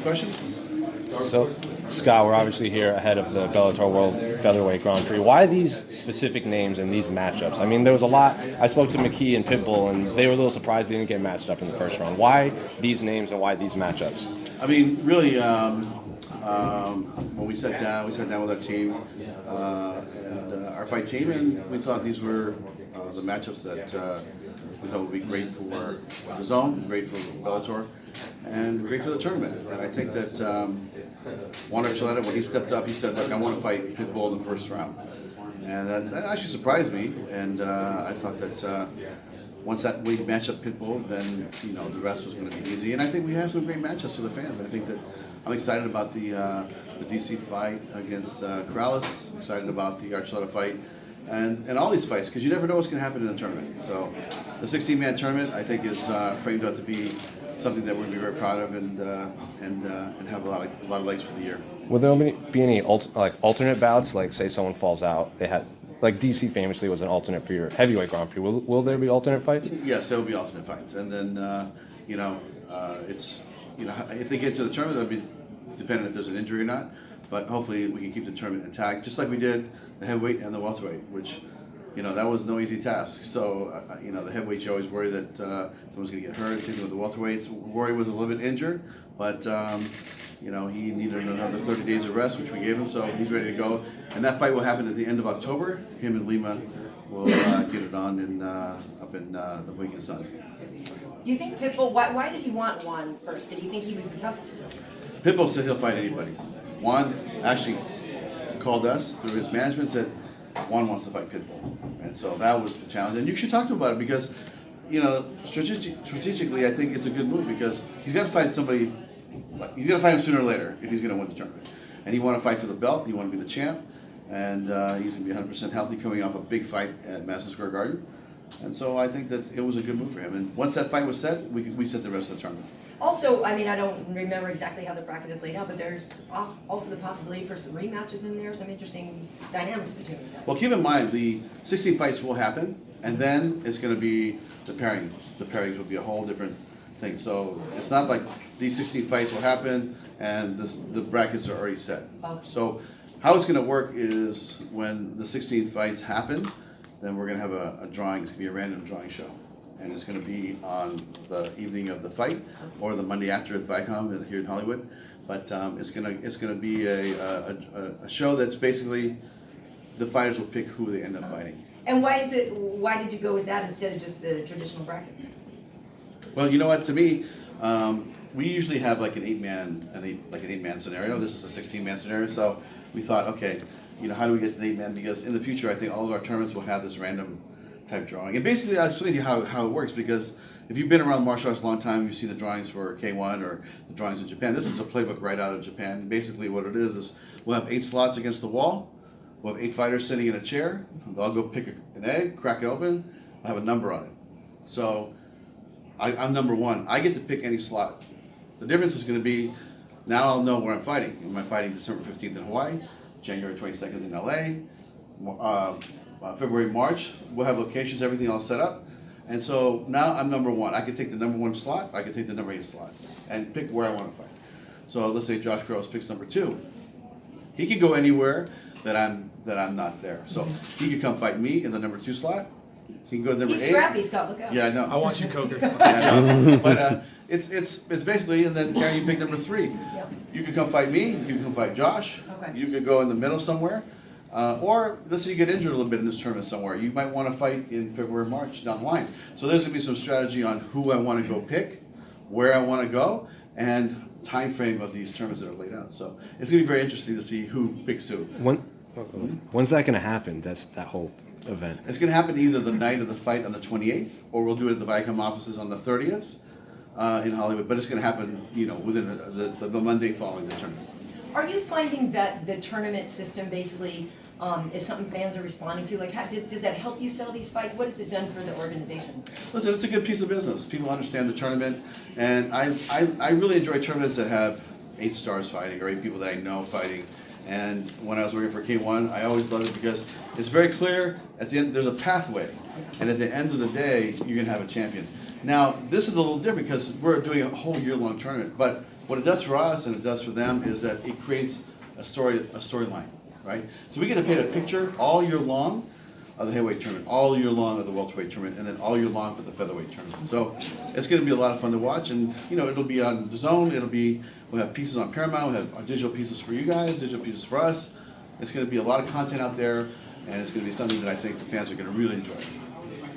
questions? So, Scott, we're obviously here ahead of the Bellator World Featherweight Grand Prix. Why these specific names and these matchups? I mean, there was a lot. I spoke to McKee and Pitbull, and they were a little surprised they didn't get matched up in the first round. Why these names and why these matchups? I mean, really, when we sat down with our team and our fight team, and we thought these were the matchups that we thought would be great for the zone, great for Bellator, and great for the tournament. And I think that Juan Archuleta, when he stepped up, he said, "Look, I want to fight Pitbull in the first round," and that actually surprised me. And I thought that once that we match up Pitbull, then the rest was going to be easy. And I think we have some great matchups for the fans. I think that I'm excited about the DC fight against Corrales. I'm excited about the Archuleta fight. And all these fights, because you never know what's going to happen in the tournament. So the 16-man tournament, I think, is framed out to be something that we'll be very proud of and have a lot of legs for the year. Will there be any alternate bouts? Like, say someone falls out, they had DC famously was an alternate for your heavyweight Grand Prix. Will there be alternate fights? Yes, there will be alternate fights, and then it's if they get to the tournament, that'll be dependent if there's an injury or not. But hopefully we can keep the tournament intact, just like we did the heavyweight and the welterweight, which, that was no easy task. So, the heavyweight, you always worry that someone's going to get hurt. Same thing with the welterweights. Rory was a little bit injured, but, he needed another 30 days of rest, which we gave him, so he's ready to go. And that fight will happen at the end of October. Him and Lima will get it on up in the Weekend Sun. Do you think Pitbull, why did he want Juan first? Did he think he was the toughest? Pitbull said he'll fight anybody. Juan actually called us through his management, said Juan wants to fight Pitbull, and so that was the challenge. And you should talk to him about it because, strategically, I think it's a good move because he's got to fight somebody. He's got to fight him sooner or later if he's going to win the tournament. And he want to fight for the belt. He want to be the champ, and he's going to be 100% healthy coming off a big fight at Madison Square Garden. And so I think that it was a good move for him. And once that fight was set, we set the rest of the tournament. Also, I mean, I don't remember exactly how the bracket is laid out, but there's also the possibility for some rematches in there, some interesting dynamics between these guys. Well, keep in mind, the 16 fights will happen, and then it's going to be the pairings. The pairings will be a whole different thing. So it's not like these 16 fights will happen and the brackets are already set. Okay. So how it's going to work is when the 16 fights happen, then we're going to have a drawing. It's going to be a random drawing show. And it's going to be on the evening of the fight or the Monday after at Viacom here in Hollywood. But it's going to be a show that's basically the fighters will pick who they end up fighting. And why did you go with that instead of just the traditional brackets? Well, you know what? To me, we usually have like an eight-man scenario. This is a 16-man scenario. So we thought, okay, how do we get to the 8-man? Because in the future, I think all of our tournaments will have this random type drawing. And basically, I'll explain to you how it works, because if you've been around martial arts a long time, you've seen the drawings for K1 or the drawings in Japan. This is a playbook right out of Japan. And basically what it is we'll have 8 slots against the wall. We'll have 8 fighters sitting in a chair. They'll go pick an egg, crack it open. I'll have a number on it. So I'm number 1. I get to pick any slot. The difference is going to be, now I'll know where I'm fighting. Am I fighting December 15th in Hawaii, January 22nd in LA, February, March? We'll have locations, everything all set up. And so now I'm number 1. I can take the number 1 slot, I can take the number 8 slot, and pick where I want to fight. So let's say Josh Gross picks number 2. He can go anywhere that I'm not there. So he could come fight me in the number 2 slot. He can go to number 8. He's scrappy, Scott. Look out. Yeah, I know. I want you, Coker. Yeah, I know. But it's basically, and then Karen, you pick number 3. Yep. You could come fight me. You can come fight Josh. Okay. You could go in the middle somewhere. Or let's say you get injured a little bit in this tournament somewhere. You might want to fight in February, March down the line. So there's going to be some strategy on who I want to go pick, where I want to go, and time frame of these tournaments that are laid out. So it's going to be very interesting to see who picks who. When's that going to happen? That's that whole event. It's going to happen either the night of the fight on the 28th, or we'll do it at the Viacom offices on the 30th in Hollywood. But it's going to happen, within the Monday following the tournament. Are you finding that the tournament system basically is something fans are responding to? Like, does that help you sell these fights? What has it done for the organization? Listen, it's a good piece of business. People understand the tournament, and I really enjoy tournaments that have 8 stars fighting or 8 people that I know fighting. And when I was working for K1, I always loved it because it's very clear. At the end, there's a pathway, and at the end of the day, you're gonna have a champion. Now, this is a little different because we're doing a whole year-long tournament, but What it does for us and it does for them is that it creates a storyline, right? So we get to paint a picture all year long of the heavyweight tournament, all year long of the welterweight tournament, and then all year long for the featherweight tournament. So it's going to be a lot of fun to watch, and it'll be on DAZN. We'll have pieces on Paramount. We'll have digital pieces for you guys, digital pieces for us. It's going to be a lot of content out there, and it's going to be something that I think the fans are going to really enjoy.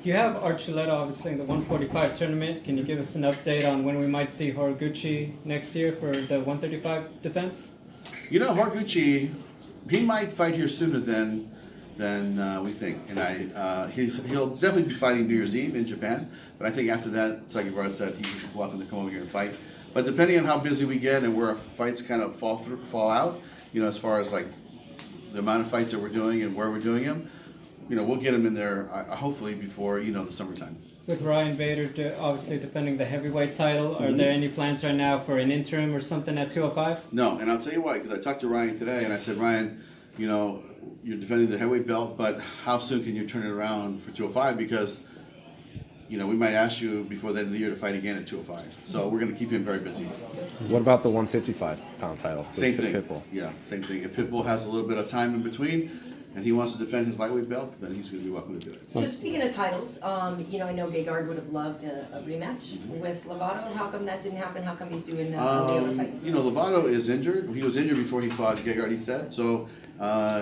You have Archuleta obviously in the 145 tournament. Can you give us an update on when we might see Horiguchi next year for the 135 defense? Horiguchi, he might fight here sooner than we think, and he'll definitely be fighting New Year's Eve in Japan. But I think after that, Sakibara said he's welcome to come over here and fight. But depending on how busy we get and where our fights kind of fall out, as far as like the amount of fights that we're doing and where we're doing them, we'll get him in there hopefully before the summertime. With Ryan Bader obviously defending the heavyweight title, are there any plans right now for an interim or something at 205? No, and I'll tell you why. Because I talked to Ryan today, and I said, Ryan, you're defending the heavyweight belt, but how soon can you turn it around for 205? Because we might ask you before the end of the year to fight again at 205. So we're going to keep him very busy. What about the 155-pound title? Same thing. Pitbull. Yeah, same thing. If Pitbull has a little bit of time in between and he wants to defend his lightweight belt, then he's going to be welcome to do it. So speaking of titles, I know Gegard would have loved a rematch with Lovato. How come that didn't happen? How come he's doing the other fights? Lovato is injured. He was injured before he fought Gegard, he said. So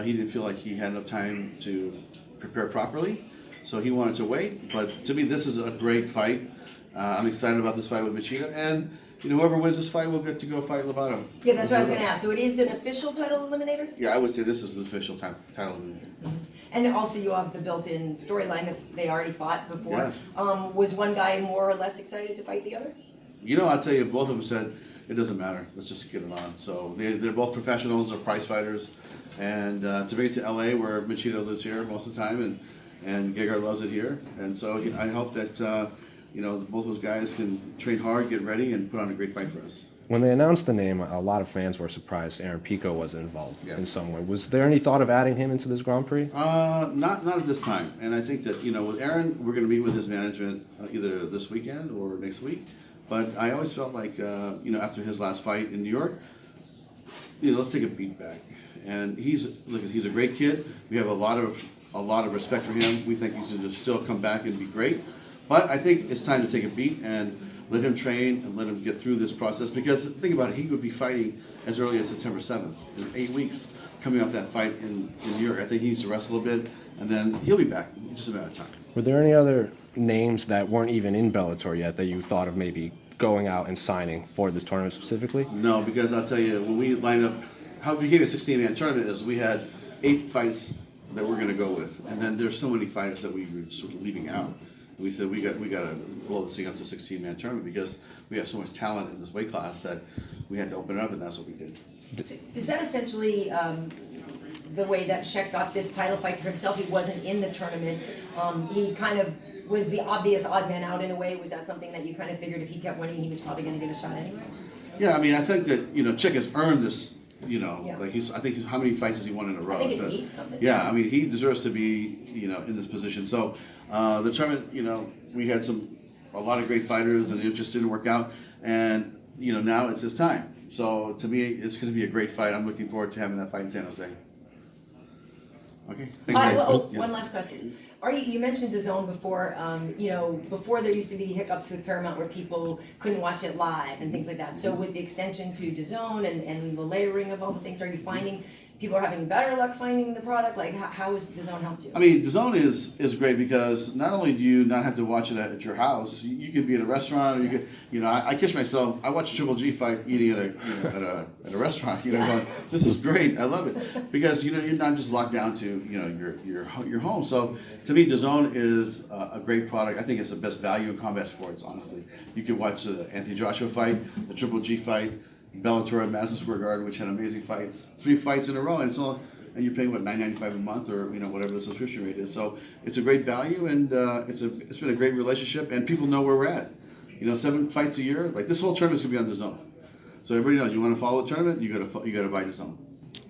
he didn't feel like he had enough time to prepare properly. So he wanted to wait. But to me, this is a great fight. I'm excited about this fight with Machida. And whoever wins this fight will get to go fight Lovato. Yeah, that's what I was going to ask. So it is an official title eliminator? Yeah, I would say this is the official title eliminator. Mm-hmm. And also you have the built-in storyline that they already fought before. Yes. Was one guy more or less excited to fight the other? I'll tell you, both of them said, it doesn't matter. Let's just get it on. So they're both professionals, they're prize fighters. And to bring it to LA, where Machida lives here most of the time, and Gegard loves it here. And so I hope that both those guys can train hard, get ready, and put on a great fight for us. When they announced the name, a lot of fans were surprised Aaron Pico wasn't involved in some way. Was there any thought of adding him into this Grand Prix? Not at this time. And I think that, with Aaron, we're going to meet with his management either this weekend or next week. But I always felt like, after his last fight in New York, let's take a beat back. And he's a great kid. We have a lot of respect for him. We think he's going to still come back and be great. But I think it's time to take a beat and let him train and let him get through this process. Because think about it, he could be fighting as early as September 7th, in 8 weeks, coming off that fight in New York. I think he needs to rest a little bit, and then he'll be back in just a matter of time. Were there any other names that weren't even in Bellator yet that you thought of maybe going out and signing for this tournament specifically? No, because I'll tell you, when we lined up, how it became a 16-man tournament is we had 8 fights that we're going to go with, and then there's so many fighters that we were sort of leaving out. We said we got to blow this thing up to 16-man tournament because we have so much talent in this weight class that we had to open it up, and that's what we did. Is that essentially the way that Sheck got this title fight for himself? He wasn't in the tournament. He kind of was the obvious odd man out in a way. Was that something that you kind of figured if he kept winning, he was probably going to get a shot anyway? Yeah, I mean, I think that Sheck has earned this. I think how many fights has he won in a row? I think it's 8 something. Yeah, I mean, he deserves to be in this position. So the tournament, we had a lot of great fighters, and it just didn't work out. And now it's his time. So to me, it's going to be a great fight. I'm looking forward to having that fight in San Jose. Okay, thanks, guys. Yes. One last question. You mentioned DAZN before. Before there used to be hiccups with Paramount where people couldn't watch it live and things like that. So with the extension to DAZN and the layering of all the things, are you finding people are having better luck finding the product? Like, how has DAZN helped you? I mean, DAZN is great because not only do you not have to watch it at your house, you could be at a restaurant, or you could, I catch myself. I watch a Triple G fight eating at a restaurant. Going, this is great. I love it because you're not just locked down to your home. So to me, DAZN is a great product. I think it's the best value in combat sports. Honestly, you can watch the Anthony Joshua fight, the Triple G fight, Bellator at Madison Square Garden, which had amazing fights, 3 fights in a row, and and you're paying $9.95 a month or whatever the subscription rate is. So it's a great value, and it's been a great relationship, and people know where we're at. 7 fights a year, like this whole tournament's gonna be on DAZN. So everybody knows you want to follow the tournament, you gotta buy DAZN.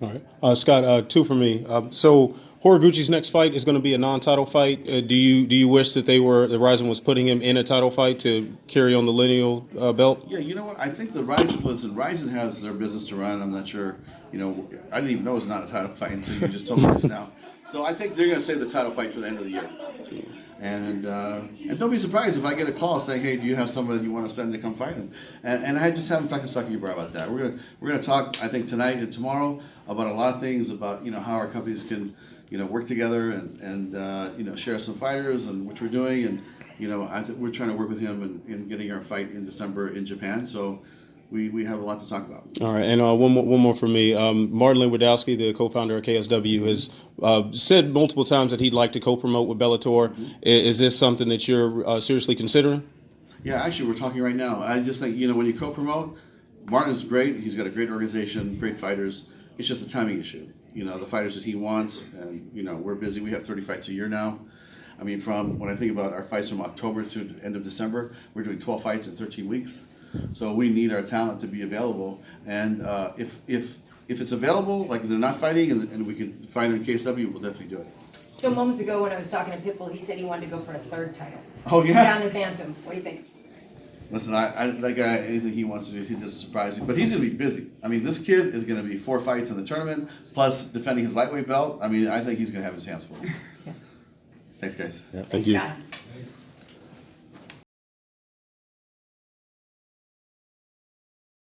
All right, Scott, 2 for me. So Horiguchi's next fight is going to be a non-title fight. Do you wish that the Rizin was putting him in a title fight to carry on the lineal belt? Yeah, you know what? I think the Ryzen has their business to run. I'm not sure. You know, I didn't even know it was not a title fight until you just told me this now. So I think they're going to save the title fight for the end of the year. And don't be surprised if I get a call saying, "Hey, do you have somebody you want to send to come fight him?" And I just haven't talked to Saki Ibra about that. We're gonna talk, I think, tonight and tomorrow about a lot of things about how our companies can work together and share some fighters and which we're doing, and I think we're trying to work with him in getting our fight in December in Japan. So we have a lot to talk about. All right, and one more for me. Martin Lewandowski, the co-founder of KSW, has said multiple times that he'd like to co-promote with Bellator. Mm-hmm. Is this something that you're seriously considering? Yeah, actually, we're talking right now. I just think when you co-promote, Martin's great. He's got a great organization, great fighters. It's just a timing issue. The fighters that he wants, and we're busy. We have 30 fights a year now. I mean, from when I think about our fights from October to the end of December, we're doing 12 fights in 13 weeks. So we need our talent to be available, and if it's available, like they're not fighting, and we can fight in KSW, we'll definitely do it. So moments ago when I was talking to Pitbull, he said he wanted to go for a third title. Oh yeah. Down in Bantam. What do you think? Listen, I that guy, anything he wants to do, he doesn't surprise me. But he's going to be busy. I mean, this kid is going to be 4 fights in the tournament, plus defending his lightweight belt. I mean, I think he's going to have his hands full. Yeah. Thanks, guys. Yeah, thank you. Scott.